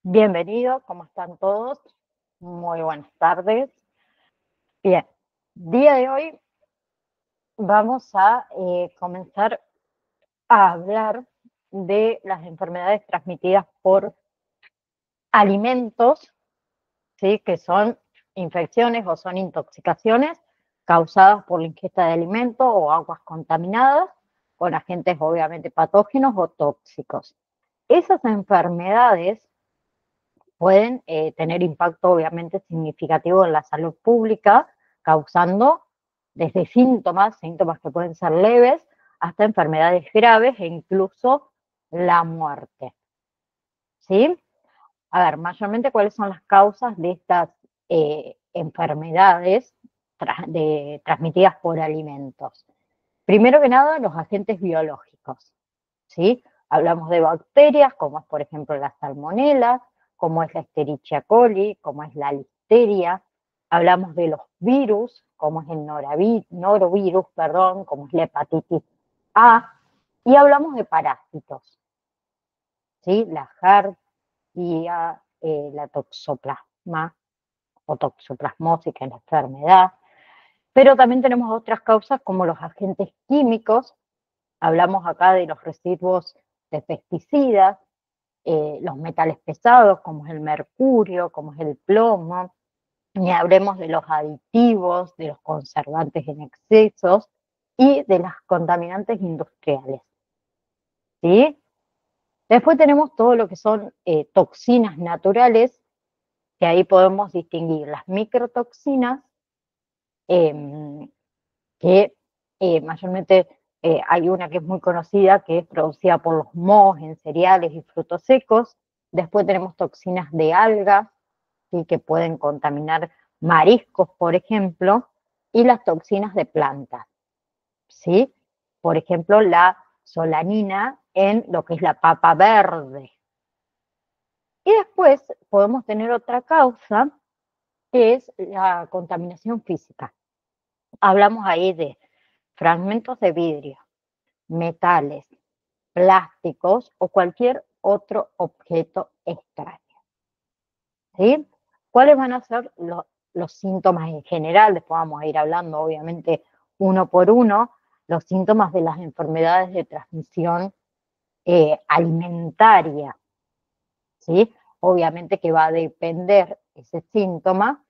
Bienvenidos, ¿cómo están todos? Muy buenas tardes. Bien, día de hoy vamos a comenzar a hablar de las enfermedades transmitidas por alimentos, ¿sí? Que son infecciones o son intoxicaciones causadas por la ingesta de alimentos o aguas contaminadas con agentes obviamente patógenos o tóxicos. Esas enfermedades pueden tener impacto obviamente significativo en la salud pública, causando desde síntomas que pueden ser leves, hasta enfermedades graves e incluso la muerte. ¿Sí? A ver, mayormente, ¿cuáles son las causas de estas enfermedades transmitidas por alimentos? Primero que nada, los agentes biológicos, ¿sí? Hablamos de bacterias, como es, por ejemplo, la salmonela, como es la Escherichia coli, como es la listeria. Hablamos de los virus, como es el norovirus, como es la hepatitis A. Y hablamos de parásitos, ¿sí? La Giardia, la toxoplasma o toxoplasmosis, que es la enfermedad. Pero también tenemos otras causas como los agentes químicos. Hablamos acá de los residuos de pesticidas, los metales pesados, como es el mercurio, como es el plomo, ni hablemos de los aditivos, de los conservantes en excesos y de las contaminantes industriales, ¿sí? Después tenemos todo lo que son toxinas naturales, que ahí podemos distinguir las microtoxinas, que mayormente hay una que es muy conocida, que es producida por los mohos en cereales y frutos secos. Después tenemos toxinas de algas, ¿sí? Que pueden contaminar mariscos, por ejemplo, y las toxinas de plantas, ¿sí? Por ejemplo, la solanina en lo que es la papa verde. Y después podemos tener otra causa, que es la contaminación física. Hablamos ahí de fragmentos de vidrio, metales, plásticos o cualquier otro objeto extraño, ¿sí? ¿Cuáles van a ser los síntomas en general? Después vamos a ir hablando, obviamente, uno por uno, los síntomas de las enfermedades de transmisión alimentaria, ¿sí? Obviamente que va a depender ese síntoma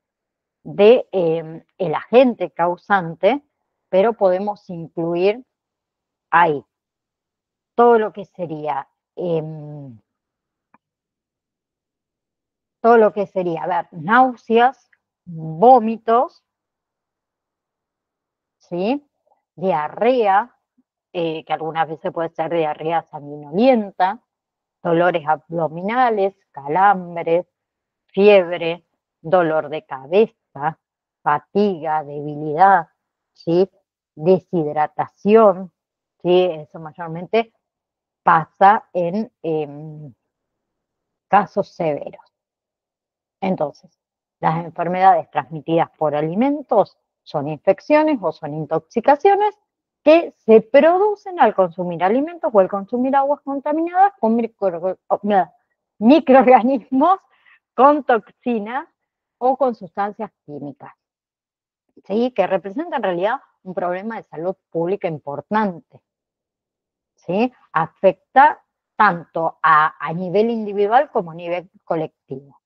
de el agente causante, pero podemos incluir ahí todo lo que sería, a ver, náuseas, vómitos, ¿sí? Diarrea, que algunas veces puede ser diarrea sanguinolenta, dolores abdominales, calambres, fiebre, dolor de cabeza, fatiga, debilidad, ¿sí? Deshidratación, ¿sí? Eso mayormente pasa en casos severos. Entonces, las enfermedades transmitidas por alimentos son infecciones o son intoxicaciones que se producen al consumir alimentos o al consumir aguas contaminadas con microorganismos, con toxinas o con sustancias químicas, ¿sí? Que representa en realidad un problema de salud pública importante, ¿sí? Afecta tanto a nivel individual como a nivel colectivo,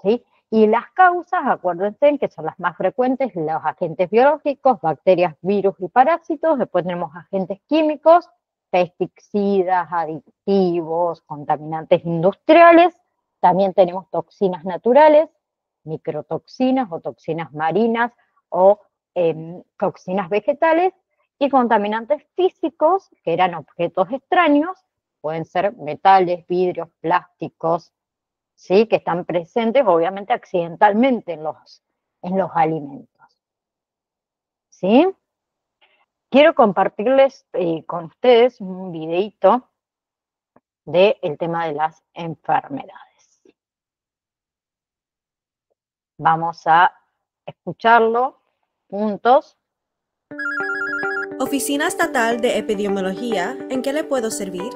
¿sí? Y las causas, acuérdense en que son las más frecuentes, los agentes biológicos, bacterias, virus y parásitos. Después tenemos agentes químicos, pesticidas, aditivos, contaminantes industriales. También tenemos toxinas naturales, microtoxinas o toxinas marinas o toxinas vegetales, y contaminantes físicos, que eran objetos extraños, pueden ser metales, vidrios, plásticos, ¿sí? Que están presentes obviamente accidentalmente en los alimentos, ¿sí? Quiero compartirles con ustedes un videito del tema de las enfermedades. Vamos a escucharlo juntos. Oficina Estatal de Epidemiología, ¿en qué le puedo servir?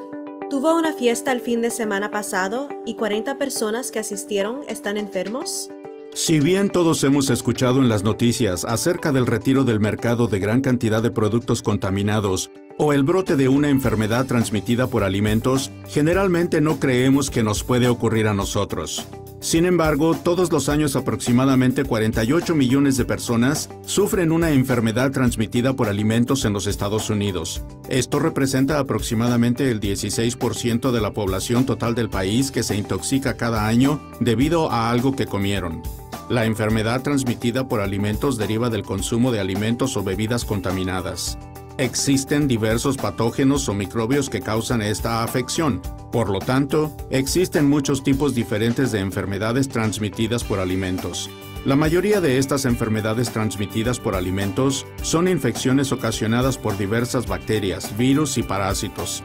¿Tuvo una fiesta el fin de semana pasado y 40 personas que asistieron están enfermos? Si bien todos hemos escuchado en las noticias acerca del retiro del mercado de gran cantidad de productos contaminados o el brote de una enfermedad transmitida por alimentos, generalmente no creemos que nos puede ocurrir a nosotros. Sin embargo, todos los años aproximadamente 48 millones de personas sufren una enfermedad transmitida por alimentos en los Estados Unidos. Esto representa aproximadamente el 16% de la población total del país que se intoxica cada año debido a algo que comieron. La enfermedad transmitida por alimentos deriva del consumo de alimentos o bebidas contaminadas. Existen diversos patógenos o microbios que causan esta afección. Por lo tanto, existen muchos tipos diferentes de enfermedades transmitidas por alimentos. La mayoría de estas enfermedades transmitidas por alimentos son infecciones ocasionadas por diversas bacterias, virus y parásitos.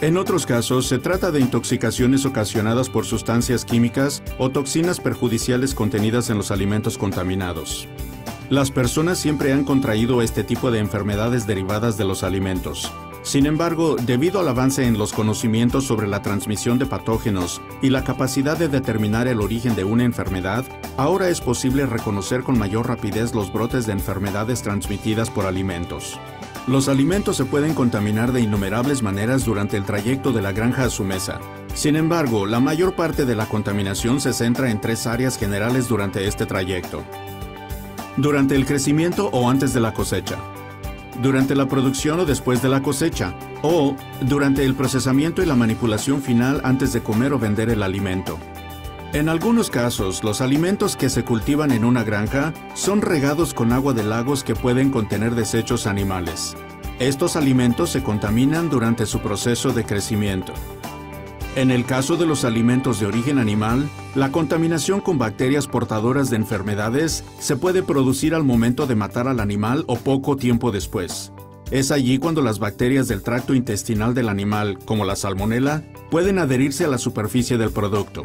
En otros casos, se trata de intoxicaciones ocasionadas por sustancias químicas o toxinas perjudiciales contenidas en los alimentos contaminados. Las personas siempre han contraído este tipo de enfermedades derivadas de los alimentos. Sin embargo, debido al avance en los conocimientos sobre la transmisión de patógenos y la capacidad de determinar el origen de una enfermedad, ahora es posible reconocer con mayor rapidez los brotes de enfermedades transmitidas por alimentos. Los alimentos se pueden contaminar de innumerables maneras durante el trayecto de la granja a su mesa. Sin embargo, la mayor parte de la contaminación se centra en tres áreas generales durante este trayecto. Durante el crecimiento o antes de la cosecha, durante la producción o después de la cosecha, o durante el procesamiento y la manipulación final antes de comer o vender el alimento. En algunos casos, los alimentos que se cultivan en una granja son regados con agua de lagos que pueden contener desechos animales. Estos alimentos se contaminan durante su proceso de crecimiento. En el caso de los alimentos de origen animal, la contaminación con bacterias portadoras de enfermedades se puede producir al momento de matar al animal o poco tiempo después. Es allí cuando las bacterias del tracto intestinal del animal, como la salmonela, pueden adherirse a la superficie del producto.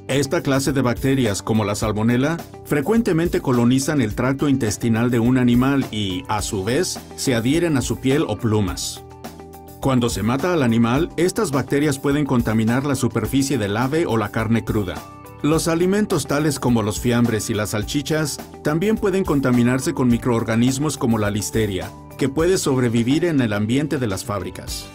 Esta clase de bacterias, como la salmonela, frecuentemente colonizan el tracto intestinal de un animal y, a su vez, se adhieren a su piel o plumas. Cuando se mata al animal, estas bacterias pueden contaminar la superficie del ave o la carne cruda. Los alimentos tales como los fiambres y las salchichas también pueden contaminarse con microorganismos como la listeria, que puede sobrevivir en el ambiente de las fábricas.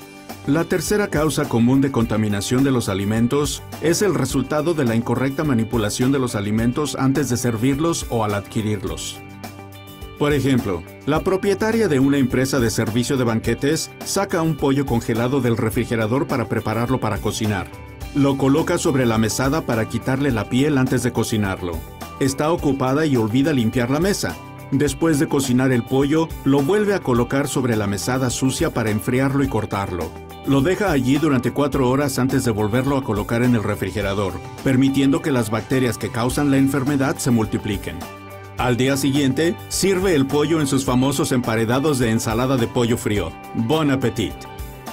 La tercera causa común de contaminación de los alimentos es el resultado de la incorrecta manipulación de los alimentos antes de servirlos o al adquirirlos. Por ejemplo, la propietaria de una empresa de servicio de banquetes saca un pollo congelado del refrigerador para prepararlo para cocinar. Lo coloca sobre la mesada para quitarle la piel antes de cocinarlo. Está ocupada y olvida limpiar la mesa. Después de cocinar el pollo, lo vuelve a colocar sobre la mesada sucia para enfriarlo y cortarlo. Lo deja allí durante 4 horas antes de volverlo a colocar en el refrigerador, permitiendo que las bacterias que causan la enfermedad se multipliquen. Al día siguiente, sirve el pollo en sus famosos emparedados de ensalada de pollo frío. Bon appétit.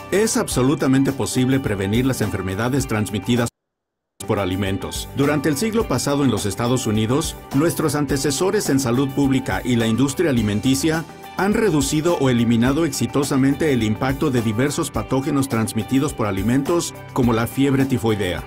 Es absolutamente posible prevenir las enfermedades transmitidas por alimentos. Durante el siglo pasado en los Estados Unidos, nuestros antecesores en salud pública y la industria alimenticia han reducido o eliminado exitosamente el impacto de diversos patógenos transmitidos por alimentos como la fiebre tifoidea.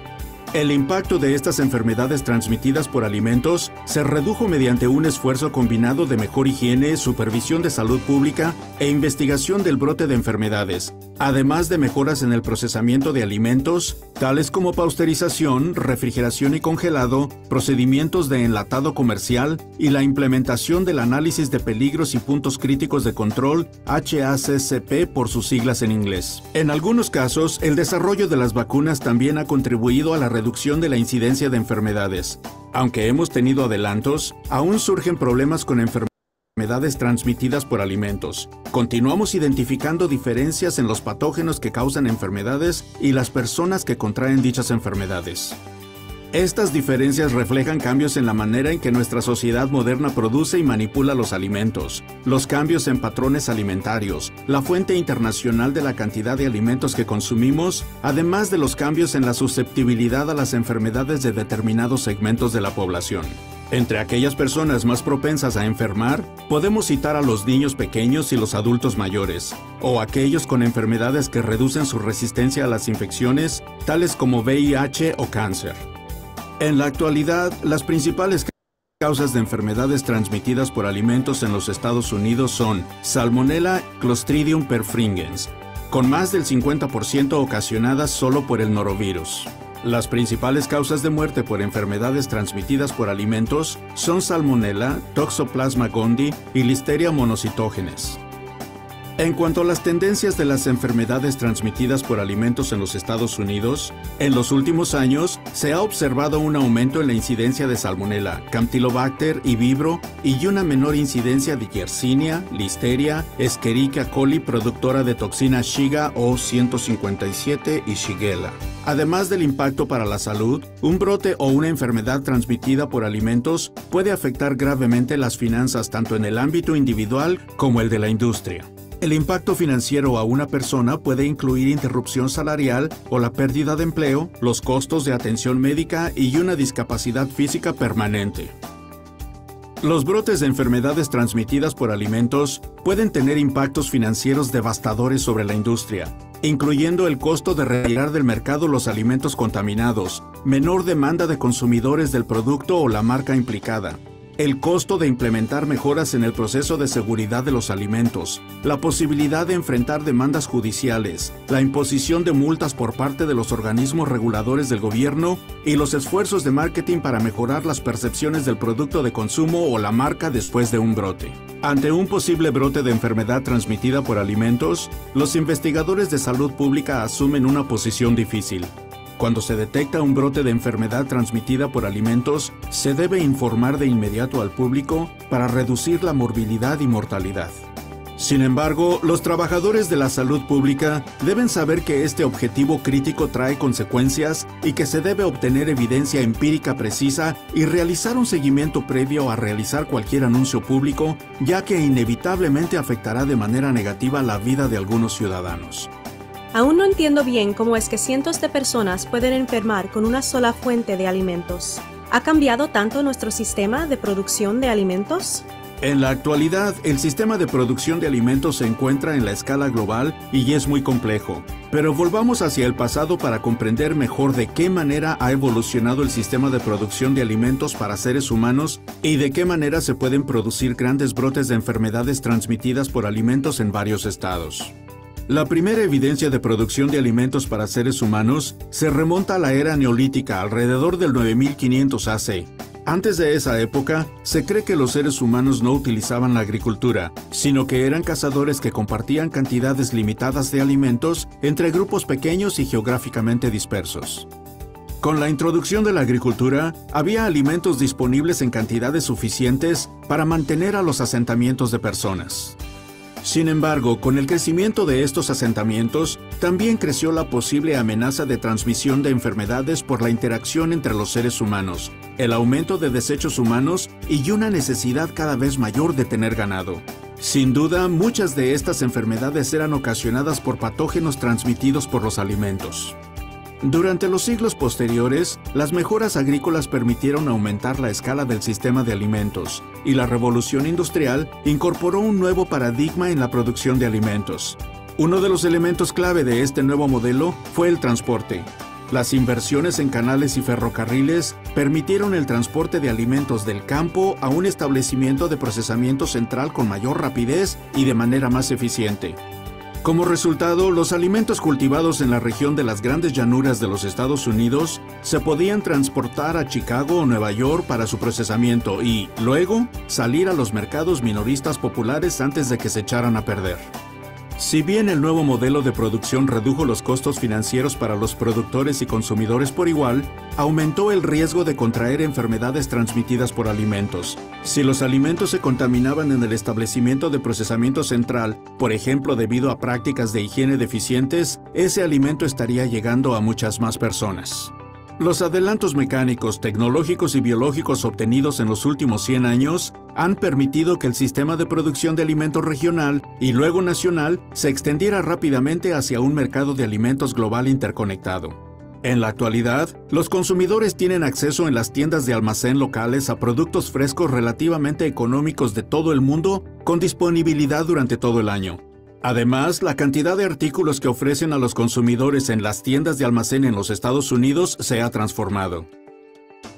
El impacto de estas enfermedades transmitidas por alimentos se redujo mediante un esfuerzo combinado de mejor higiene, supervisión de salud pública e investigación del brote de enfermedades, además de mejoras en el procesamiento de alimentos, tales como pasteurización, refrigeración y congelado, procedimientos de enlatado comercial y la implementación del análisis de peligros y puntos críticos de control, HACCP por sus siglas en inglés. En algunos casos, el desarrollo de las vacunas también ha contribuido a la reducción de la incidencia de enfermedades. Aunque hemos tenido adelantos, aún surgen problemas con enfermedades transmitidas por alimentos. Continuamos identificando diferencias en los patógenos que causan enfermedades y las personas que contraen dichas enfermedades. Estas diferencias reflejan cambios en la manera en que nuestra sociedad moderna produce y manipula los alimentos, los cambios en patrones alimentarios, la fuente internacional de la cantidad de alimentos que consumimos, además de los cambios en la susceptibilidad a las enfermedades de determinados segmentos de la población. Entre aquellas personas más propensas a enfermar, podemos citar a los niños pequeños y los adultos mayores, o aquellos con enfermedades que reducen su resistencia a las infecciones, tales como VIH o cáncer. En la actualidad, las principales causas de enfermedades transmitidas por alimentos en los Estados Unidos son Salmonella Clostridium perfringens, con más del 50% ocasionadas solo por el norovirus. Las principales causas de muerte por enfermedades transmitidas por alimentos son Salmonella, Toxoplasma gondii y Listeria monocytogenes. En cuanto a las tendencias de las enfermedades transmitidas por alimentos en los Estados Unidos, en los últimos años se ha observado un aumento en la incidencia de Salmonella, Campylobacter y Vibrio y una menor incidencia de Yersinia, Listeria, Escherichia coli productora de toxina Shiga O157 y Shigella. Además del impacto para la salud, un brote o una enfermedad transmitida por alimentos puede afectar gravemente las finanzas tanto en el ámbito individual como el de la industria. El impacto financiero a una persona puede incluir interrupción salarial o la pérdida de empleo, los costos de atención médica y una discapacidad física permanente. Los brotes de enfermedades transmitidas por alimentos pueden tener impactos financieros devastadores sobre la industria, incluyendo el costo de retirar del mercado los alimentos contaminados, menor demanda de consumidores del producto o la marca implicada, el costo de implementar mejoras en el proceso de seguridad de los alimentos, la posibilidad de enfrentar demandas judiciales, la imposición de multas por parte de los organismos reguladores del gobierno y los esfuerzos de marketing para mejorar las percepciones del producto de consumo o la marca después de un brote. Ante un posible brote de enfermedad transmitida por alimentos, los investigadores de salud pública asumen una posición difícil. Cuando se detecta un brote de enfermedad transmitida por alimentos, se debe informar de inmediato al público para reducir la morbilidad y mortalidad. Sin embargo, los trabajadores de la salud pública deben saber que este objetivo crítico trae consecuencias y que se debe obtener evidencia empírica precisa y realizar un seguimiento previo a realizar cualquier anuncio público, ya que inevitablemente afectará de manera negativa la vida de algunos ciudadanos. Aún no entiendo bien cómo es que cientos de personas pueden enfermar con una sola fuente de alimentos. ¿Ha cambiado tanto nuestro sistema de producción de alimentos? En la actualidad, el sistema de producción de alimentos se encuentra en la escala global y es muy complejo. Pero volvamos hacia el pasado para comprender mejor de qué manera ha evolucionado el sistema de producción de alimentos para seres humanos y de qué manera se pueden producir grandes brotes de enfermedades transmitidas por alimentos en varios estados. La primera evidencia de producción de alimentos para seres humanos se remonta a la era neolítica alrededor del 9500 AC. Antes de esa época, se cree que los seres humanos no utilizaban la agricultura, sino que eran cazadores que compartían cantidades limitadas de alimentos entre grupos pequeños y geográficamente dispersos. Con la introducción de la agricultura, había alimentos disponibles en cantidades suficientes para mantener a los asentamientos de personas. Sin embargo, con el crecimiento de estos asentamientos, también creció la posible amenaza de transmisión de enfermedades por la interacción entre los seres humanos, el aumento de desechos humanos y una necesidad cada vez mayor de tener ganado. Sin duda, muchas de estas enfermedades eran ocasionadas por patógenos transmitidos por los alimentos. Durante los siglos posteriores, las mejoras agrícolas permitieron aumentar la escala del sistema de alimentos, y la revolución industrial incorporó un nuevo paradigma en la producción de alimentos. Uno de los elementos clave de este nuevo modelo fue el transporte. Las inversiones en canales y ferrocarriles permitieron el transporte de alimentos del campo a un establecimiento de procesamiento central con mayor rapidez y de manera más eficiente. Como resultado, los alimentos cultivados en la región de las grandes llanuras de los Estados Unidos se podían transportar a Chicago o Nueva York para su procesamiento y, luego, salir a los mercados minoristas populares antes de que se echaran a perder. Si bien el nuevo modelo de producción redujo los costos financieros para los productores y consumidores por igual, aumentó el riesgo de contraer enfermedades transmitidas por alimentos. Si los alimentos se contaminaban en el establecimiento de procesamiento central, por ejemplo debido a prácticas de higiene deficientes, ese alimento estaría llegando a muchas más personas. Los adelantos mecánicos, tecnológicos y biológicos obtenidos en los últimos 100 años han permitido que el sistema de producción de alimentos regional y luego nacional se extendiera rápidamente hacia un mercado de alimentos global interconectado. En la actualidad, los consumidores tienen acceso en las tiendas de almacén locales a productos frescos relativamente económicos de todo el mundo con disponibilidad durante todo el año. Además, la cantidad de artículos que ofrecen a los consumidores en las tiendas de almacén en los Estados Unidos se ha transformado.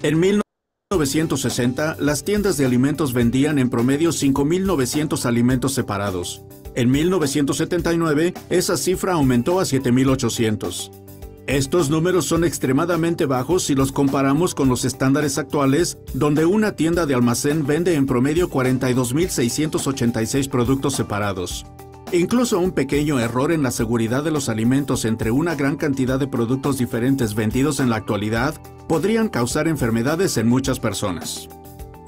En 1960, las tiendas de alimentos vendían en promedio 5.900 alimentos separados. En 1979, esa cifra aumentó a 7.800. Estos números son extremadamente bajos si los comparamos con los estándares actuales, donde una tienda de almacén vende en promedio 42.686 productos separados. Incluso un pequeño error en la seguridad de los alimentos entre una gran cantidad de productos diferentes vendidos en la actualidad podrían causar enfermedades en muchas personas.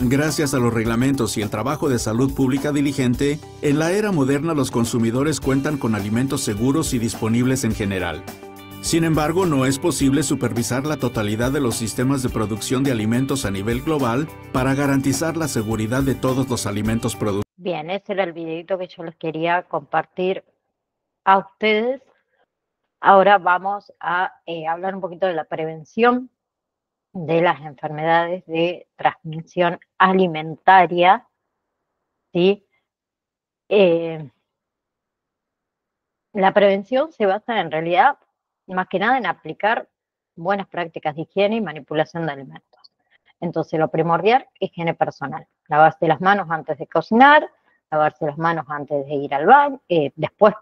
Gracias a los reglamentos y el trabajo de salud pública diligente, en la era moderna los consumidores cuentan con alimentos seguros y disponibles en general. Sin embargo, no es posible supervisar la totalidad de los sistemas de producción de alimentos a nivel global para garantizar la seguridad de todos los alimentos producidos. Bien, ese era el videito que yo les quería compartir a ustedes. Ahora vamos a hablar un poquito de la prevención de las enfermedades de transmisión alimentaria, ¿sí? La prevención se basa en realidad más que nada en aplicar buenas prácticas de higiene y manipulación de alimentos. Entonces, lo primordial es higiene personal. Lavarse las manos antes de cocinar, lavarse las manos antes de ir al baño, después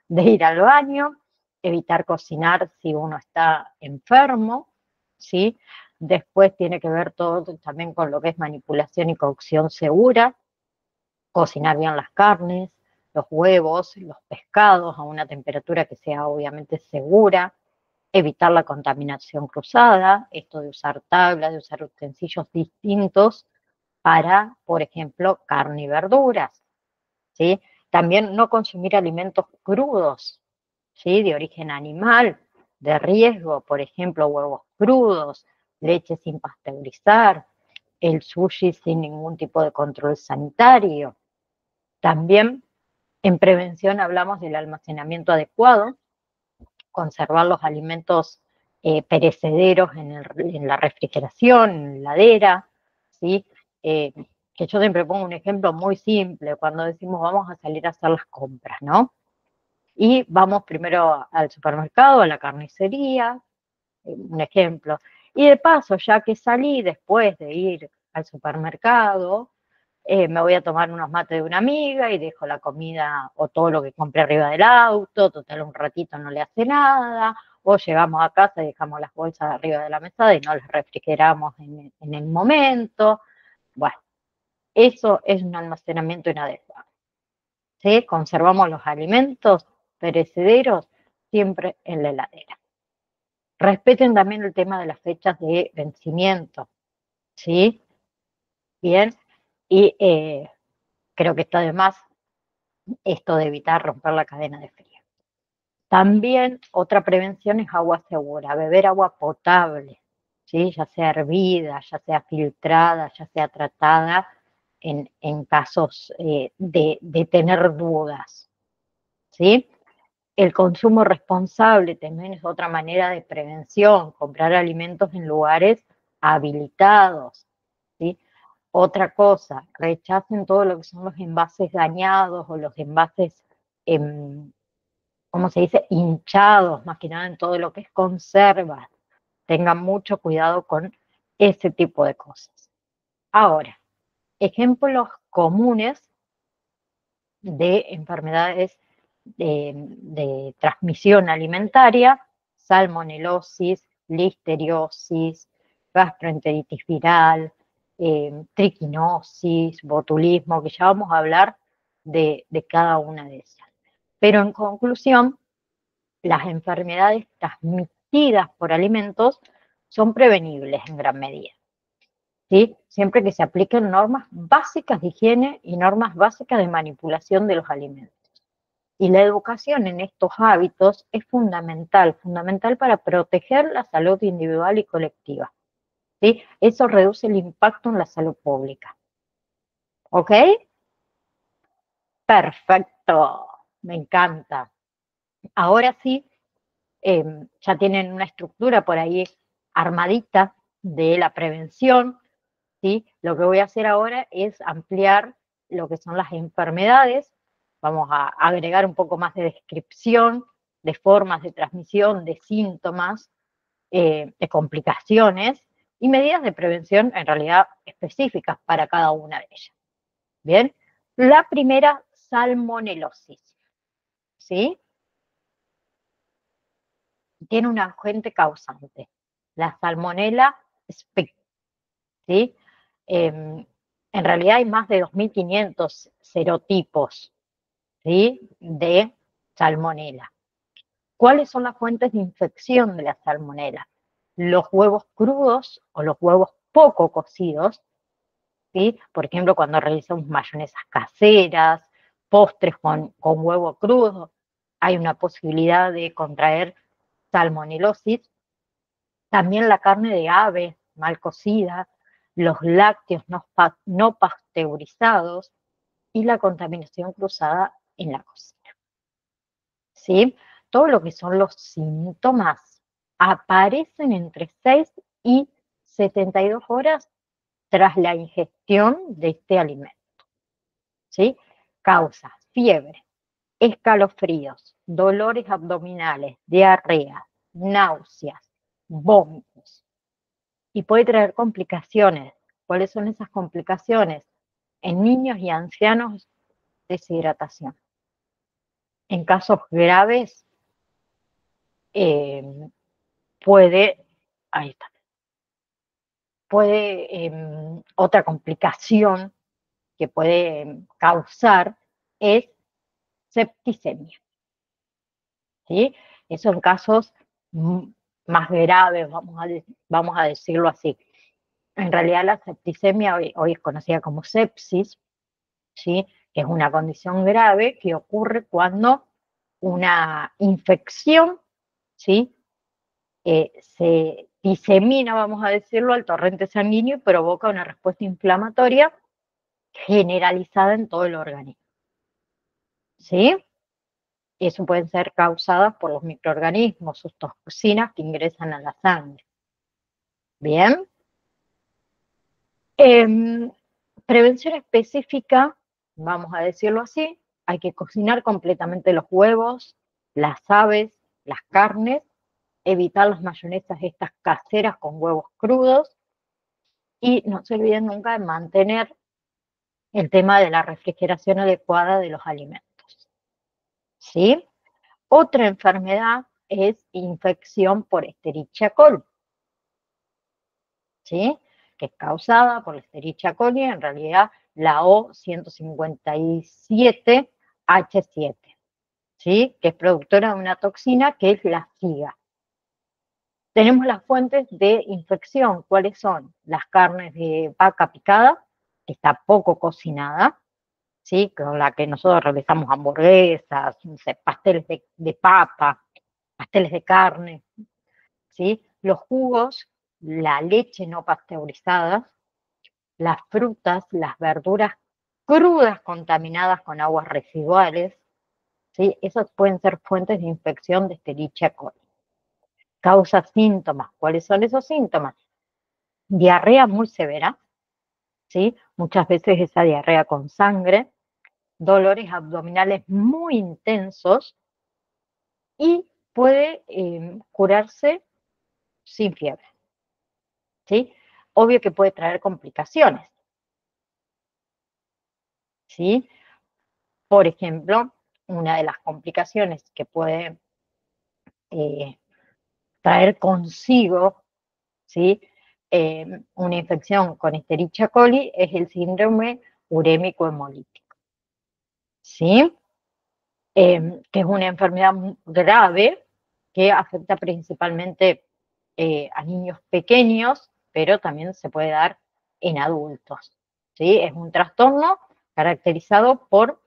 de ir al baño, evitar cocinar si uno está enfermo, ¿sí? Después tiene que ver todo también con lo que es manipulación y cocción segura, cocinar bien las carnes, los huevos, los pescados a una temperatura que sea obviamente segura, evitar la contaminación cruzada, esto de usar tablas, de usar utensilios distintos para, por ejemplo, carne y verduras, ¿sí? También no consumir alimentos crudos, ¿sí? De origen animal, de riesgo, por ejemplo, huevos crudos, leche sin pasteurizar, el sushi sin ningún tipo de control sanitario. También en prevención hablamos del almacenamiento adecuado, conservar los alimentos perecederos en la refrigeración, en la heladera, ¿sí? Que yo siempre pongo un ejemplo muy simple, cuando decimos vamos a salir a hacer las compras, ¿no? Y vamos primero al supermercado, a la carnicería, un ejemplo. Y de paso, ya que salí después de ir al supermercado, me voy a tomar unos mates de una amiga y dejo la comida o todo lo que compré arriba del auto, total un ratito no le hace nada, o llegamos a casa y dejamos las bolsas arriba de la mesa y no las refrigeramos en el momento. Bueno, eso es un almacenamiento inadecuado, ¿sí? Conservamos los alimentos perecederos siempre en la heladera. Respeten también el tema de las fechas de vencimiento, ¿sí? Bien, y creo que está de más esto de evitar romper la cadena de frío. También otra prevención es agua segura, beber agua potable, ¿sí? Ya sea hervida, ya sea filtrada, ya sea tratada en casos de tener dudas, ¿sí? El consumo responsable también es otra manera de prevención, comprar alimentos en lugares habilitados, ¿sí? Otra cosa, rechacen todo lo que son los envases dañados o los envases, ¿cómo se dice? Hinchados, más que nada en todo lo que es conservas. Tengan mucho cuidado con ese tipo de cosas. Ahora, ejemplos comunes de enfermedades de transmisión alimentaria: salmonelosis, listeriosis, gastroenteritis viral, triquinosis, botulismo, que ya vamos a hablar de cada una de ellas. Pero en conclusión, las enfermedades transmitidas por alimentos son prevenibles en gran medida, ¿sí? Siempre que se apliquen normas básicas de higiene y normas básicas de manipulación de los alimentos. Y la educación en estos hábitos es fundamental para proteger la salud individual y colectiva, ¿sí? Eso reduce el impacto en la salud pública. ¿Ok? Perfecto, me encanta. Ahora sí, ya tienen una estructura por ahí armadita de la prevención, ¿sí? Lo que voy a hacer ahora es ampliar lo que son las enfermedades, vamos a agregar un poco más de descripción, de formas de transmisión, de síntomas, de complicaciones y medidas de prevención en realidad específicas para cada una de ellas. Bien, la primera, salmonelosis, ¿sí? Tiene un agente causante, la Salmonella species, ¿sí? En realidad hay más de 2.500 serotipos, ¿sí?, de salmonela. ¿Cuáles son las fuentes de infección de la salmonela? Los huevos crudos o los huevos poco cocidos, ¿sí? Por ejemplo, cuando realizamos mayonesas caseras, postres con huevo crudo, hay una posibilidad de contraer salmonelosis. También la carne de ave mal cocida, los lácteos no pasteurizados y la contaminación cruzada en la cocina. ¿Sí? Todo lo que son los síntomas aparecen entre 6 y 72 horas tras la ingestión de este alimento. ¿Sí? Causa fiebre, escalofríos, dolores abdominales, diarrea, náuseas, vómitos. Y puede traer complicaciones. ¿Cuáles son esas complicaciones? En niños y ancianos, deshidratación. En casos graves, puede, ahí está, otra complicación que puede causar es septicemia, ¿sí? Eso en casos más graves, vamos a decirlo así. En realidad la septicemia hoy es conocida como sepsis, ¿sí?, que es una condición grave que ocurre cuando una infección, ¿sí?, se disemina, vamos a decirlo, al torrente sanguíneo y provoca una respuesta inflamatoria generalizada en todo el organismo. ¿Sí? Eso pueden ser causadas por los microorganismos, sus toxinas que ingresan a la sangre. Bien. Prevención específica, vamos a decirlo así, hay que cocinar completamente los huevos, las aves, las carnes, evitar las mayonesas estas caseras con huevos crudos y no se olviden nunca de mantener el tema de la refrigeración adecuada de los alimentos. ¿Sí? Otra enfermedad es infección por Escherichia coli, ¿sí?, que es causada por la Escherichia coli, en realidad la O157H7, ¿sí?, que es productora de una toxina que es la SIGA. Tenemos las fuentes de infección, ¿cuáles son? Las carnes de vaca picada, que está poco cocinada, ¿sí?, con la que nosotros realizamos hamburguesas, no sé, pasteles de papa, pasteles de carne, ¿sí? Los jugos, la leche no pasteurizada, las frutas, las verduras crudas contaminadas con aguas residuales, ¿sí? Esas pueden ser fuentes de infección de Escherichia coli. Causa síntomas. ¿Cuáles son esos síntomas? Diarrea muy severa, ¿sí? Muchas veces esa diarrea con sangre, dolores abdominales muy intensos y puede curarse sin fiebre, ¿sí? Obvio que puede traer complicaciones, ¿sí? Por ejemplo, una de las complicaciones que puede traer consigo, ¿sí?, una infección con Escherichia coli es el síndrome urémico hemolítico, ¿sí? Que es una enfermedad grave que afecta principalmente a niños pequeños, pero también se puede dar en adultos, ¿sí? Es un trastorno caracterizado por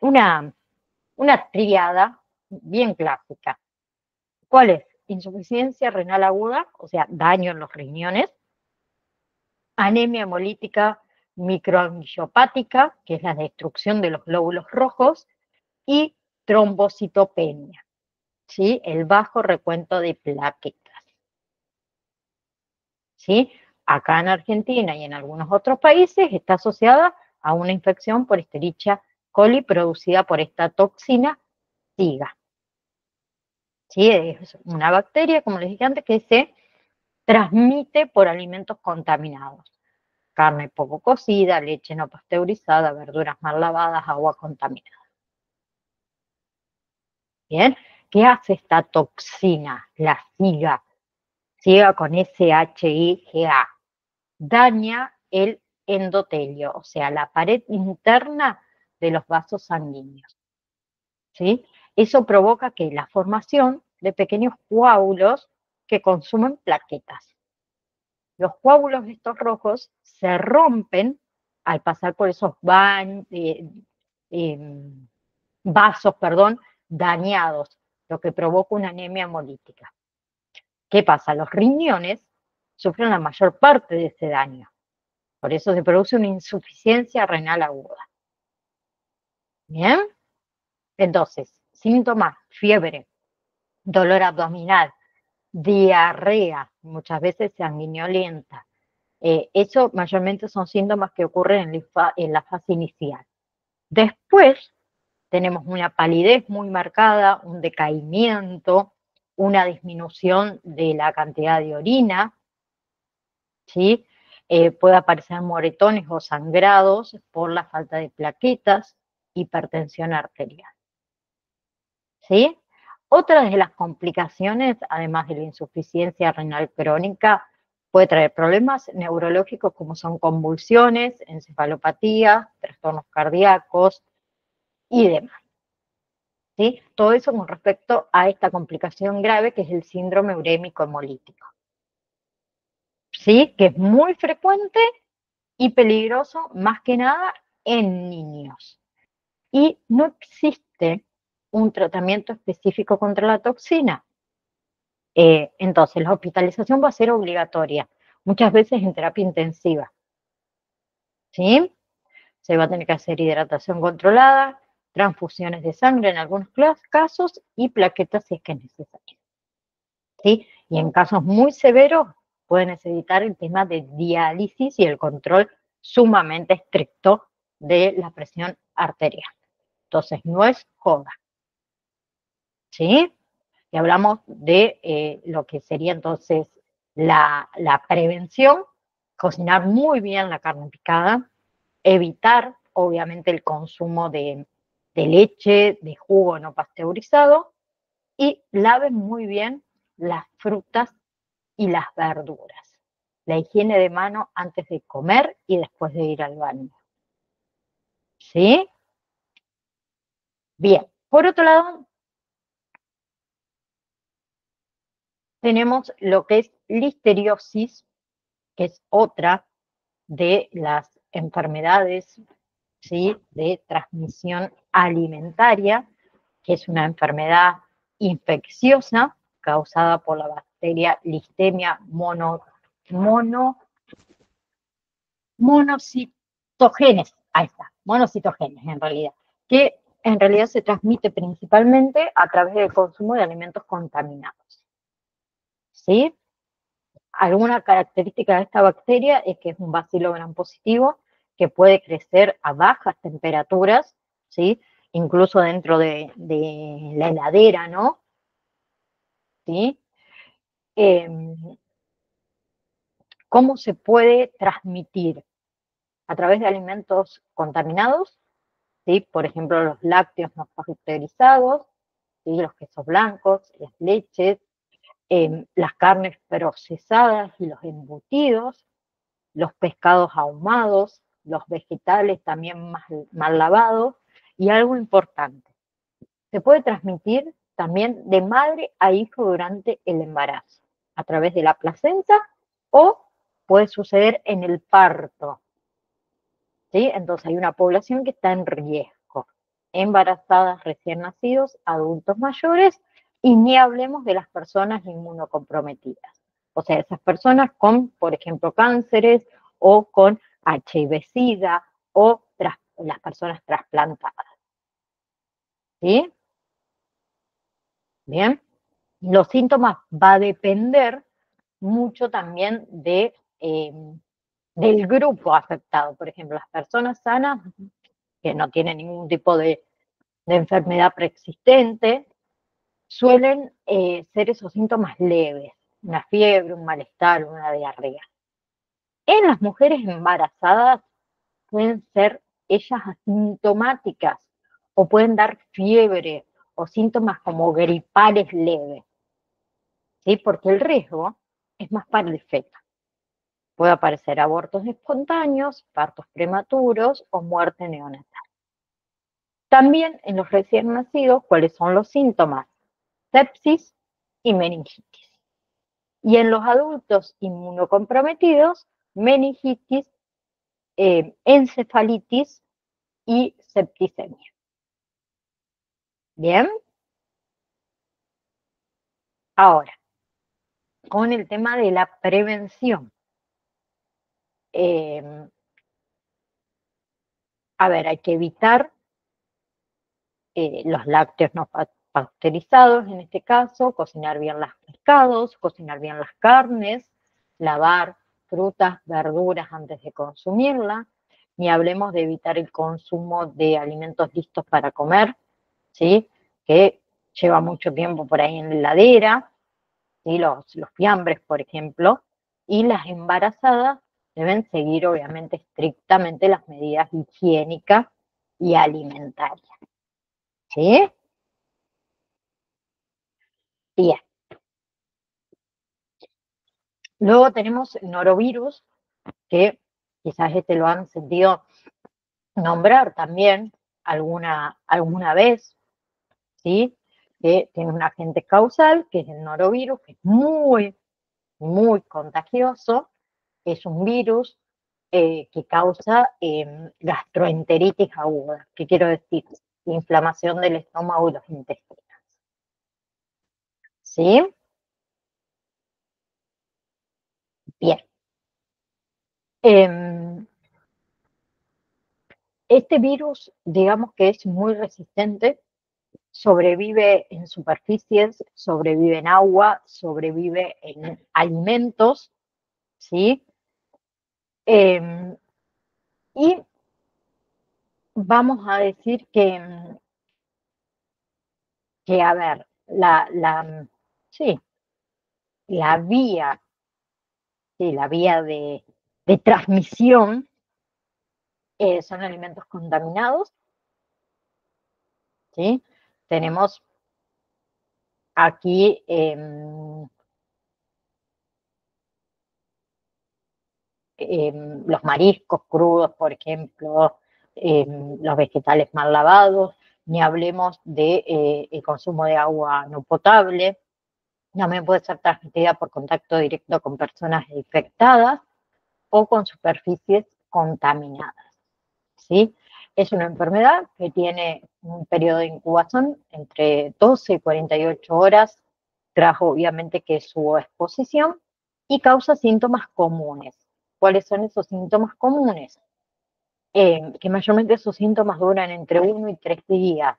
una tríada bien clásica. ¿Cuál es? Insuficiencia renal aguda, o sea, daño en los riñones, anemia hemolítica microangiopática, que es la destrucción de los glóbulos rojos, y trombocitopenia, ¿sí? El bajo recuento de plaquetas, ¿sí? Acá en Argentina y en algunos otros países está asociada a una infección por Escherichia coli producida por esta toxina SIGA. ¿Sí? Es una bacteria, como les dije antes, que se transmite por alimentos contaminados. Carne poco cocida, leche no pasteurizada, verduras mal lavadas, agua contaminada. ¿Bien? ¿Qué hace esta toxina, la SIGA? SIGA con SHIGA. Daña el endotelio, o sea, la pared interna de los vasos sanguíneos. ¿Sí? Eso provoca que la formación de pequeños coágulos que consumen plaquetas. Los coágulos estos rojos se rompen al pasar por esos vasos, dañados, lo que provoca una anemia hemolítica. ¿Qué pasa? Los riñones sufren la mayor parte de ese daño. Por eso se produce una insuficiencia renal aguda. ¿Bien? Entonces, síntomas: fiebre, dolor abdominal, diarrea, muchas veces sanguinolenta. Eso mayormente son síntomas que ocurren en la fase inicial. Después tenemos una palidez muy marcada, un decaimiento, una disminución de la cantidad de orina, ¿sí? Puede aparecer moretones o sangrados por la falta de plaquetas, hipertensión arterial, ¿sí? Otra de las complicaciones, además de la insuficiencia renal crónica, puede traer problemas neurológicos como son convulsiones, encefalopatía, trastornos cardíacos y demás. ¿Sí? Todo eso con respecto a esta complicación grave que es el síndrome urémico hemolítico. ¿Sí? Que es muy frecuente y peligroso más que nada en niños. Y no existe un tratamiento específico contra la toxina. Entonces, la hospitalización va a ser obligatoria, muchas veces en terapia intensiva. ¿Sí? Se va a tener que hacer hidratación controlada, transfusiones de sangre en algunos casos y plaquetas si es que es necesario. ¿Sí? Y en casos muy severos puede necesitar el tema de diálisis y el control sumamente estricto de la presión arterial. Entonces, no es joda. ¿Sí? Y hablamos de lo que sería entonces la prevención: cocinar muy bien la carne picada, evitar obviamente el consumo de leche, de jugo no pasteurizado, y laven muy bien las frutas y las verduras. La higiene de mano antes de comer y después de ir al baño. ¿Sí? Bien. Por otro lado, tenemos lo que es listeriosis, que es otra de las enfermedades, ¿sí?, de transmisión alimentaria, que es una enfermedad infecciosa causada por la bacteria Listeria monocitogenes, ahí está, monocitogenes en realidad, que en realidad se transmite principalmente a través del consumo de alimentos contaminados. ¿Sí? Alguna característica de esta bacteria es que es un bacilo gram positivo que puede crecer a bajas temperaturas, ¿sí? Incluso dentro de la heladera, ¿no? ¿Sí? ¿Cómo se puede transmitir? A través de alimentos contaminados, ¿sí? Por ejemplo, los lácteos no pasteurizados, ¿sí?, los quesos blancos, las leches, las carnes procesadas y los embutidos, los pescados ahumados, los vegetales también mal lavados, y algo importante: se puede transmitir también de madre a hijo durante el embarazo, a través de la placenta, o puede suceder en el parto. ¿Sí? Entonces hay una población que está en riesgo: embarazadas, recién nacidos, adultos mayores, y ni hablemos de las personas inmunocomprometidas. O sea, esas personas con, por ejemplo, cánceres o con HIV-Sida o las personas trasplantadas. ¿Sí? Bien, los síntomas va a depender mucho también del grupo afectado. Por ejemplo, las personas sanas que no tienen ningún tipo de enfermedad preexistente suelen ser esos síntomas leves, una fiebre, un malestar, una diarrea. En las mujeres embarazadas pueden ser ellas asintomáticas o pueden dar fiebre o síntomas como gripales leves, ¿sí? Porque el riesgo es más para el feto. Puede aparecer abortos espontáneos, partos prematuros o muerte neonatal. También en los recién nacidos, ¿cuáles son los síntomas? Sepsis y meningitis. Y en los adultos inmunocomprometidos, meningitis, encefalitis y septicemia. Bien. Ahora, con el tema de la prevención. A ver, hay que evitar los lácteos no pasteurizados, en este caso, cocinar bien los pescados, cocinar bien las carnes, lavar frutas, verduras antes de consumirla, ni hablemos de evitar el consumo de alimentos listos para comer, ¿sí? Que lleva mucho tiempo por ahí en la heladera, ¿sí? Los fiambres, por ejemplo, y las embarazadas deben seguir obviamente estrictamente las medidas higiénicas y alimentarias. ¿Sí? Bien. Luego tenemos norovirus, que quizás este lo han sentido nombrar también alguna vez, ¿sí? Que tiene un agente causal, que es el norovirus, que es muy, muy contagioso. Es un virus que causa gastroenteritis aguda. ¿Qué quiero decir? Inflamación del estómago y los intestinos. ¿Sí? Bien. Este virus, digamos que es muy resistente, sobrevive en superficies, sobrevive en agua, sobrevive en alimentos, ¿sí? Y vamos a decir que a ver, sí, la vía, sí, la vía de transmisión son alimentos contaminados, ¿sí? Tenemos aquí los mariscos crudos, por ejemplo, los vegetales mal lavados, ni hablemos de el consumo de agua no potable. También puede ser transmitida por contacto directo con personas infectadas o con superficies contaminadas, ¿sí? Es una enfermedad que tiene un periodo de incubación entre 12 y 48 horas, tras obviamente que su exposición, y causa síntomas comunes. ¿Cuáles son esos síntomas comunes? Que mayormente esos síntomas duran entre 1 y 3 días,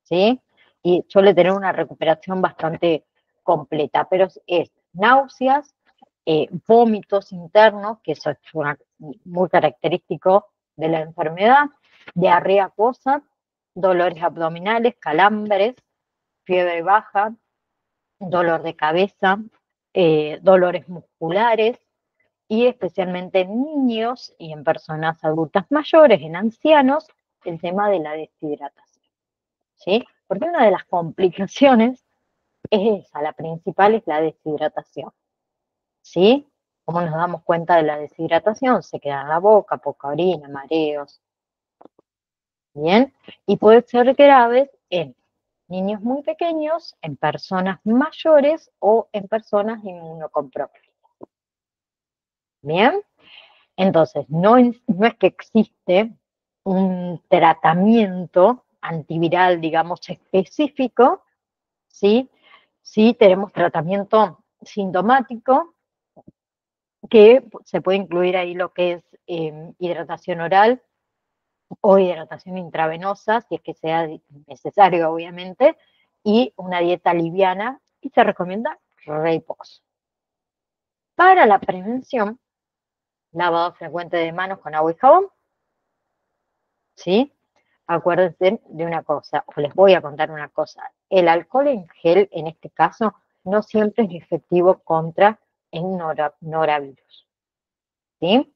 ¿sí? Y suele tener una recuperación bastante completa, pero es náuseas, vómitos internos, que eso es muy característico de la enfermedad, diarrea acuosa, dolores abdominales, calambres, fiebre baja, dolor de cabeza, dolores musculares, y especialmente en niños y en personas adultas mayores, en ancianos, el tema de la deshidratación, ¿sí? Porque una de las complicaciones es esa, la principal es la deshidratación, ¿sí? ¿Cómo nos damos cuenta de la deshidratación? Se queda en la boca, poca orina, mareos, ¿bien? Y puede ser graves en niños muy pequeños, en personas mayores o en personas inmunocomprometidas. ¿Bien? Entonces, no es que existe un tratamiento antiviral, digamos, específico, ¿sí? Sí tenemos tratamiento sintomático, que se puede incluir ahí lo que es hidratación oral o hidratación intravenosa, si es que sea necesario, obviamente, y una dieta liviana, y se recomienda reposo. Para la prevención, lavado frecuente de manos con agua y jabón, ¿sí? Acuérdense de una cosa, o les voy a contar una cosa, el alcohol en gel, en este caso, no siempre es efectivo contra el norovirus, ¿sí?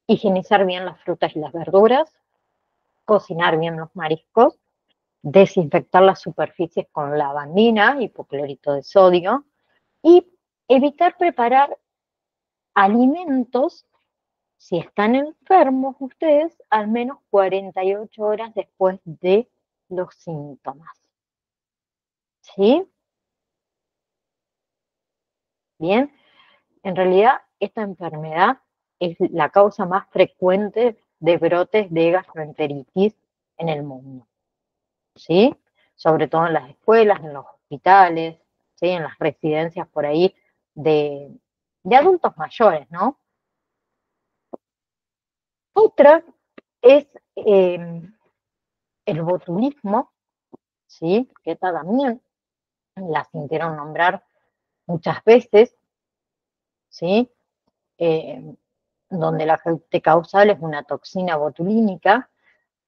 Higienizar bien las frutas y las verduras, cocinar bien los mariscos, desinfectar las superficies con lavandina, hipoclorito de sodio, y evitar preparar alimentos, si están enfermos ustedes, al menos 48 horas después de los síntomas. ¿Sí? Bien, en realidad esta enfermedad es la causa más frecuente de brotes de gastroenteritis en el mundo. ¿Sí? Sobre todo en las escuelas, en los hospitales, ¿sí? En las residencias por ahí de adultos mayores, ¿no? Otra es el botulismo, ¿sí? Que esta también la sintieron nombrar muchas veces, ¿sí? Donde la fuente causal es una toxina botulínica,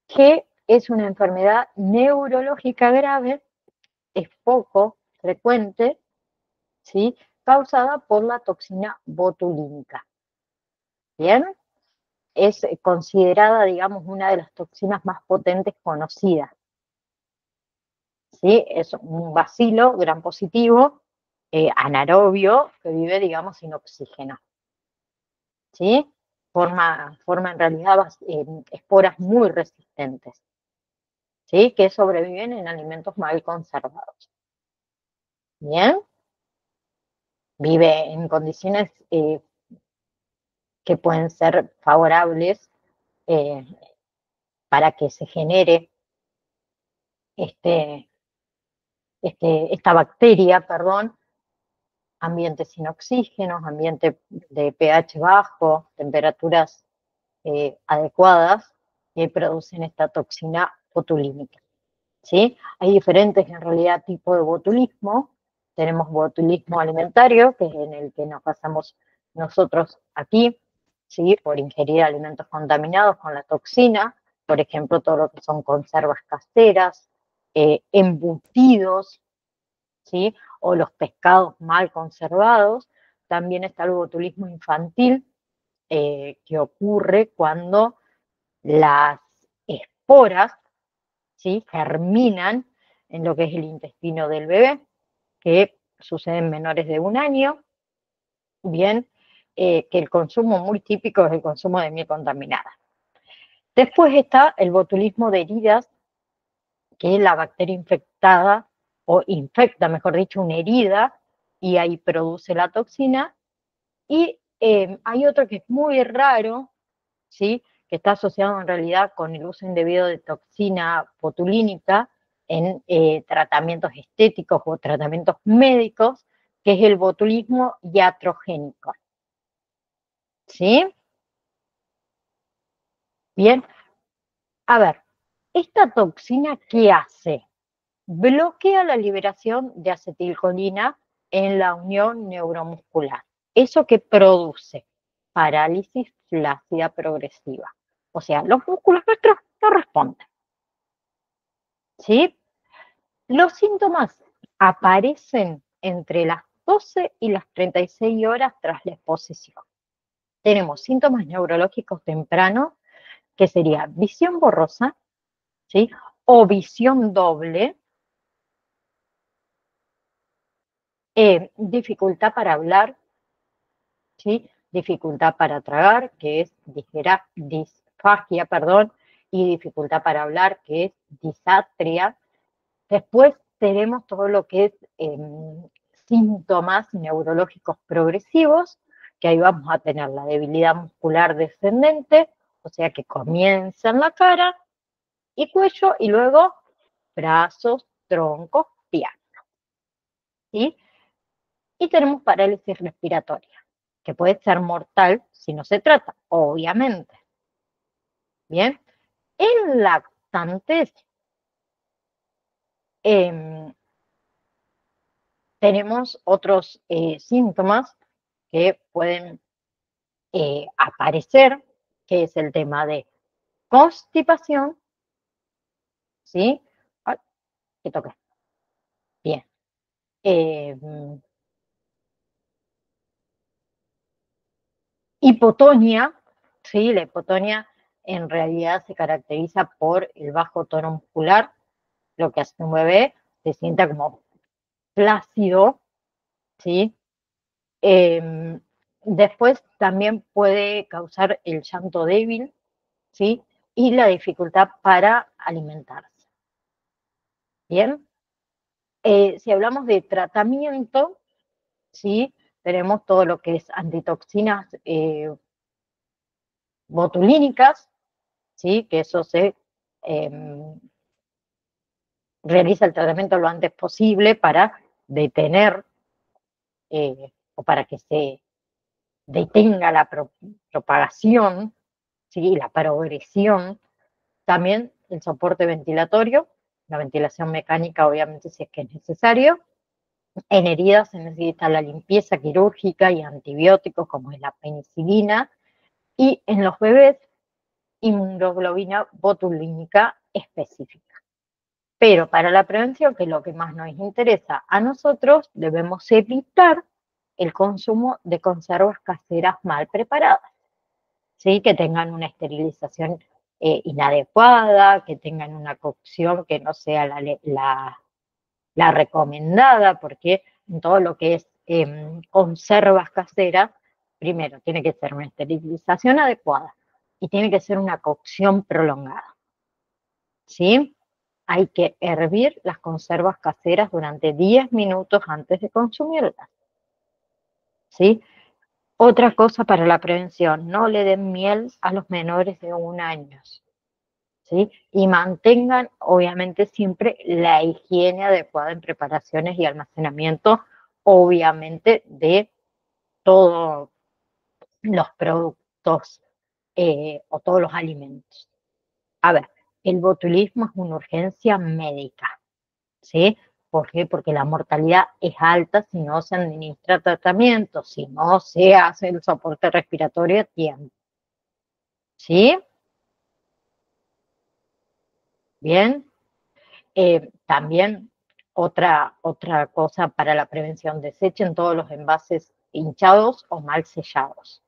que es una enfermedad neurológica grave, es poco frecuente, ¿sí? Causada por la toxina botulínica. ¿Bien? Es considerada, digamos, una de las toxinas más potentes conocidas. ¿Sí? Es un bacilo gram positivo, anaerobio, que vive, digamos, sin oxígeno. ¿Sí? Forma en realidad esporas muy resistentes, ¿sí? Que sobreviven en alimentos mal conservados. ¿Bien? Vive en condiciones que pueden ser favorables para que se genere esta bacteria, perdón, ambientes sin oxígeno, ambiente de pH bajo, temperaturas adecuadas, que producen esta toxina botulínica. ¿Sí? Hay diferentes, en realidad, tipos de botulismo. Tenemos botulismo alimentario, que es en el que nos basamos nosotros aquí, ¿sí? Por ingerir alimentos contaminados con la toxina, por ejemplo, todo lo que son conservas caseras, embutidos, ¿sí? O los pescados mal conservados. También está el botulismo infantil, que ocurre cuando las esporas, ¿sí? Germinan en lo que es el intestino del bebé, que sucede en menores de 1 año. Bien, que el consumo muy típico es el consumo de miel contaminada. Después está el botulismo de heridas, que es la bacteria infectada, o infecta, mejor dicho, una herida, y ahí produce la toxina. Y hay otro que es muy raro, ¿sí? Que está asociado en realidad con el uso indebido de toxina botulínica en tratamientos estéticos o tratamientos médicos, que es el botulismo iatrogénico. ¿Sí? Bien. A ver, ¿esta toxina qué hace? Bloquea la liberación de acetilcolina en la unión neuromuscular. ¿Eso que produce? Parálisis flácida progresiva. O sea, los músculos nuestros no responden. ¿Sí? Los síntomas aparecen entre las 12 y las 36 horas tras la exposición. Tenemos síntomas neurológicos tempranos, que sería visión borrosa, ¿sí? O visión doble, dificultad para hablar, ¿sí? Dificultad para tragar, que es disfagia, perdón, y dificultad para hablar, que es disatria. Después tenemos todo lo que es síntomas neurológicos progresivos, que ahí vamos a tener la debilidad muscular descendente, o sea que comienza en la cara y cuello, y luego brazos, troncos, piernas. ¿Sí? Y tenemos parálisis respiratoria, que puede ser mortal si no se trata, obviamente. Bien, en lactantes tenemos otros síntomas que pueden aparecer, que es el tema de constipación, ¿sí? Ay, que toque. Bien. Hipotonia, ¿sí? La hipotonia en realidad se caracteriza por el bajo tono muscular, lo que hace que un bebé se sienta como plácido, ¿sí? Después también puede causar el llanto débil, ¿sí? Y la dificultad para alimentarse. Bien. Si hablamos de tratamiento, ¿sí? Tenemos todo lo que es antitoxinas botulínicas, ¿sí? Que eso se realiza el tratamiento lo antes posible para detener o para que se detenga la propagación, ¿sí? La progresión. También el soporte ventilatorio, la ventilación mecánica obviamente si es que es necesario. En heridas se necesita la limpieza quirúrgica y antibióticos como es la penicilina. Y en los bebés, inmunoglobina botulínica específica. Pero para la prevención, que es lo que más nos interesa a nosotros, debemos evitar el consumo de conservas caseras mal preparadas, ¿sí? Que tengan una esterilización inadecuada, que tengan una cocción que no sea la recomendada, porque en todo lo que es conservas caseras, primero tiene que ser una esterilización adecuada y tiene que ser una cocción prolongada, ¿sí? Hay que hervir las conservas caseras durante 10 minutos antes de consumirlas, ¿sí? Otra cosa para la prevención, no le den miel a los menores de 1 año, ¿sí? Y mantengan, obviamente, siempre la higiene adecuada en preparaciones y almacenamiento, obviamente, de todos los productos o todos los alimentos. A ver, el botulismo es una urgencia médica, ¿sí? ¿Por qué? Porque la mortalidad es alta si no se administra tratamiento, si no se hace el soporte respiratorio a tiempo, ¿sí? Bien. También otra cosa para la prevención, desechen todos los envases hinchados o mal sellados,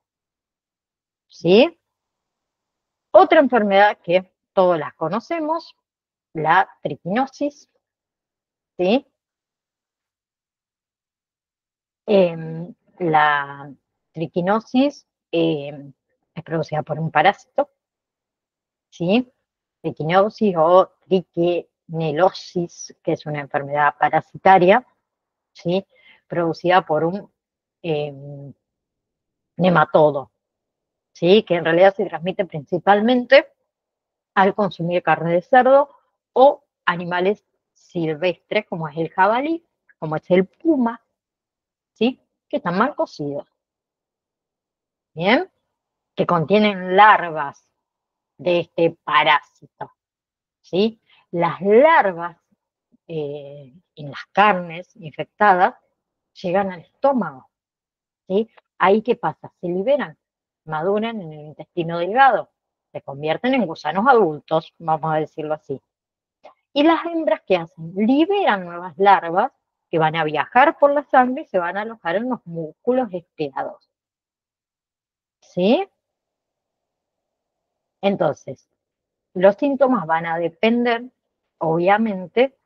¿sí? Otra enfermedad que todos las conocemos, la triquinosis, ¿sí? La triquinosis es producida por un parásito, ¿sí? Triquinosis o triquinelosis, que es una enfermedad parasitaria, ¿sí? Producida por un nematodo, ¿sí? Que en realidad se transmite principalmente al consumir carne de cerdo o animales silvestres, como es el jabalí, como es el puma, ¿sí? Que están mal cocidos, ¿bien? Que contienen larvas de este parásito, ¿sí? Las larvas en las carnes infectadas llegan al estómago, ¿sí? Ahí, ¿qué pasa? Se liberan, maduran en el intestino delgado, se convierten en gusanos adultos, vamos a decirlo así. Y las hembras, ¿qué hacen? Liberan nuevas larvas que van a viajar por la sangre y se van a alojar en los músculos esperados, ¿sí? Entonces, los síntomas van a depender, obviamente,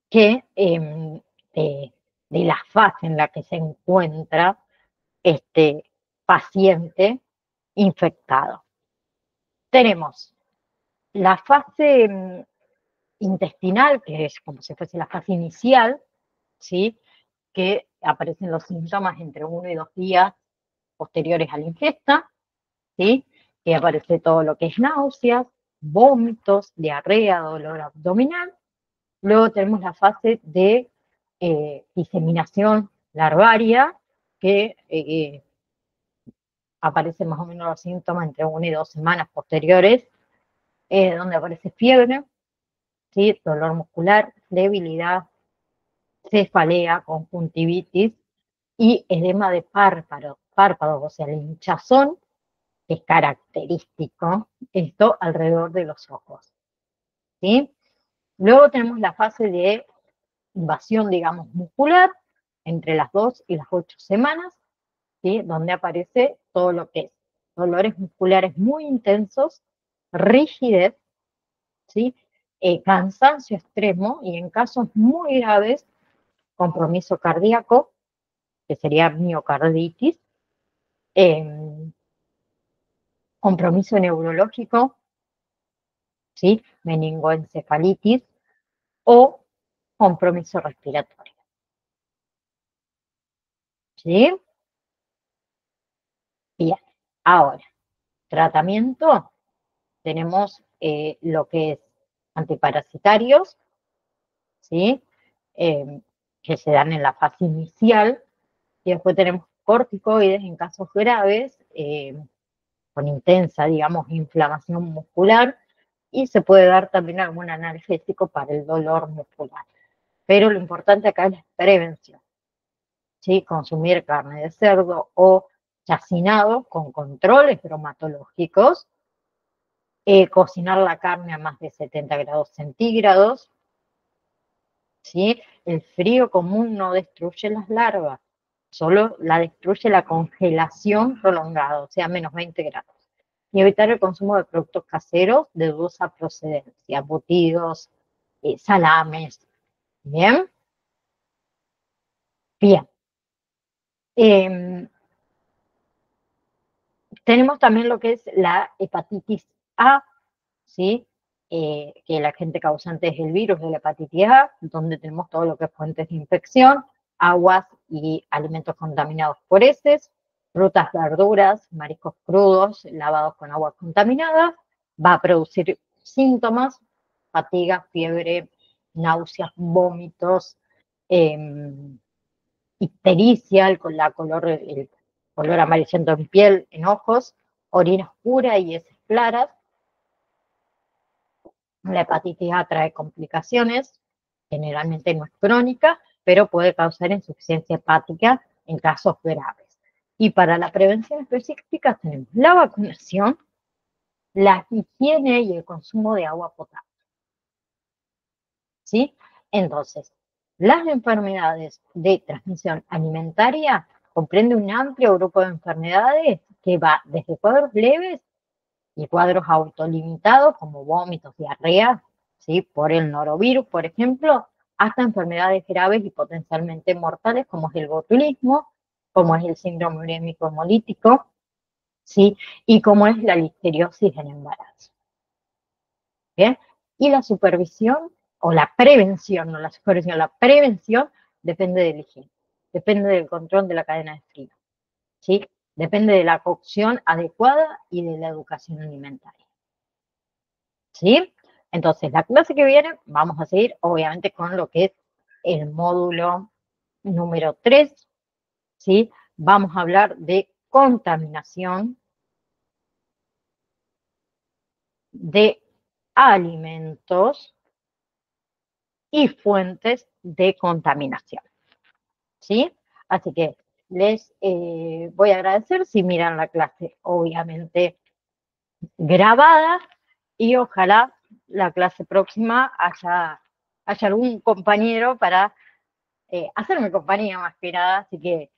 que de la fase en la que se encuentra este paciente infectado. Tenemos la fase intestinal, que es como si fuese la fase inicial, ¿sí? Que aparecen los síntomas entre 1 y 2 días posteriores a la ingesta, ¿sí? Que aparece todo lo que es náuseas, vómitos, diarrea, dolor abdominal. Luego tenemos la fase de diseminación larvaria, que aparecen más o menos los síntomas entre 1 y 2 semanas posteriores, donde aparece fiebre, ¿sí? Dolor muscular, debilidad, cefalea, conjuntivitis y edema de párpados, o sea, el hinchazón, que es característico, esto alrededor de los ojos, ¿sí? Luego tenemos la fase de invasión, digamos, muscular, entre las 2 y las 8 semanas, ¿sí? Donde aparece todo lo que es dolores musculares muy intensos, rigidez, ¿sí? Cansancio extremo y en casos muy graves, compromiso cardíaco, que sería miocarditis, compromiso neurológico, ¿sí? Meningoencefalitis o compromiso respiratorio, ¿sí? Bien, ahora, tratamiento, tenemos lo que es antiparasitarios, ¿sí? Que se dan en la fase inicial, y después tenemos corticoides en casos graves, con intensa, digamos, inflamación muscular, y se puede dar también algún analgésico para el dolor muscular. Pero lo importante acá es la prevención, ¿sí? Consumir carne de cerdo o chacinado con controles bromatológicos, cocinar la carne a más de 70 grados centígrados, ¿sí? El frío común no destruye las larvas, solo la destruye la congelación prolongada, o sea, menos 20 grados. Y evitar el consumo de productos caseros de dudosa procedencia, embutidos, salames. ¿Bien? Bien. Tenemos también lo que es la hepatitis A, ¿sí? Que el agente causante es el virus de la hepatitis A, donde tenemos todo lo que es fuentes de infección, aguas y alimentos contaminados por heces, frutas, verduras, mariscos crudos, lavados con aguas contaminadas, va a producir síntomas, fatiga, fiebre, náuseas, vómitos, ictericia, el color amarillento en piel, en ojos, orina oscura y heces claras. La hepatitis A trae complicaciones, generalmente no es crónica, pero puede causar insuficiencia hepática en casos graves. Y para la prevención específica tenemos la vacunación, la higiene y el consumo de agua potable, ¿sí? Entonces, las enfermedades de transmisión alimentaria comprenden un amplio grupo de enfermedades que va desde cuadros leves y cuadros autolimitados como vómitos, diarrea, ¿sí? Por el norovirus, por ejemplo, hasta enfermedades graves y potencialmente mortales como es el botulismo, como es el síndrome urémico hemolítico, ¿sí? Y como es la listeriosis en embarazo. ¿Bien? Y la supervisión o la prevención, no la supervisión, la prevención depende del higiene, depende del control de la cadena de frío, ¿sí? Depende de la cocción adecuada y de la educación alimentaria, ¿sí? Entonces, la clase que viene vamos a seguir obviamente con lo que es el módulo número 3, ¿sí? Vamos a hablar de contaminación de alimentos y fuentes de contaminación, ¿sí? Así que les voy a agradecer si miran la clase, obviamente grabada, y ojalá la clase próxima haya algún compañero para hacerme compañía más que nada, así que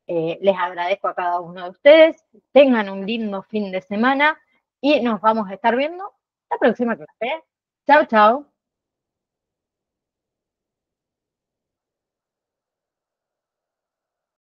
les agradezco a cada uno de ustedes, tengan un lindo fin de semana y nos vamos a estar viendo la próxima clase. Chao, chao.